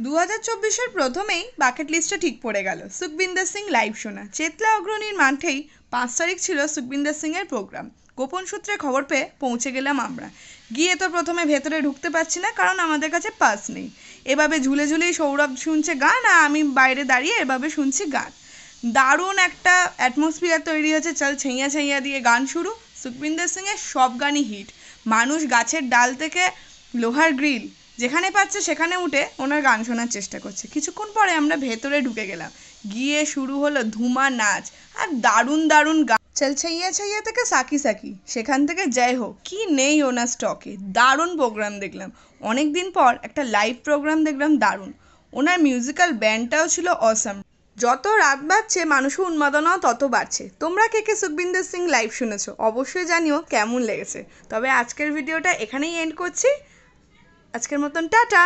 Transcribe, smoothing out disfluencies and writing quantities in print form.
2024-এর প্রথমেই বাকেট লিস্টে ঠিক পড়ে গেল সুখবিন্দর সিং লাইভ শোনা। চেতলা অগ্রণীর মাঠেই 5 তারিখ ছিল সুখবিন্দর সিংয়ের প্রোগ্রাম। গোপন সূত্রে খবর পেয়ে পৌঁছে গেলাম আমরা। গিয়ে তো প্রথমে ভেতরে ঢুকতে পারছি না, কারণ আমাদের কাছে পাস নেই। এভাবে ঝুলে ঝুলেই সৌরভ শুনছে গান আর আমি বাইরে দাঁড়িয়ে এভাবে শুনছি গান। দারুণ একটা অ্যাটমসফিয়ার তৈরি হয়েছে। চল ছাইয়া ছাইয়া দিয়ে গান শুরু। সুখবিন্দর সিংয়ের সব গানই হিট। মানুষ গাছের ডাল থেকে লোহার গ্রিল যেখানে পাচ্ছে সেখানে উঠে ওনার গান শোনার চেষ্টা করছে। কিছুক্ষণ পরে আমরা ভেতরে ঢুকে গেলাম। গিয়ে শুরু হলো ধুমা নাচ আর দারুণ দারুণ গান। চল ছাইয়া ছাইয়া থেকে সাকি সাকি, সেখান থেকে জয় হোক, কি নেই ওনার স্টকে। দারুণ প্রোগ্রাম দেখলাম। অনেক দিন পর একটা লাইভ প্রোগ্রাম দেখলাম, দারুণ। ওনার মিউজিক্যাল ব্যান্ডটাও ছিল অসাম। যত রাত বাড়ছে মানুষের উন্মাদনাও তত বাড়ছে। তোমরা কে কে সুখবিন্দর সিং লাইভ শুনেছো অবশ্যই জানিও কেমন লেগেছে। তবে আজকের ভিডিওটা এখানেই এন্ড করছি। আজকের মতন টাটা।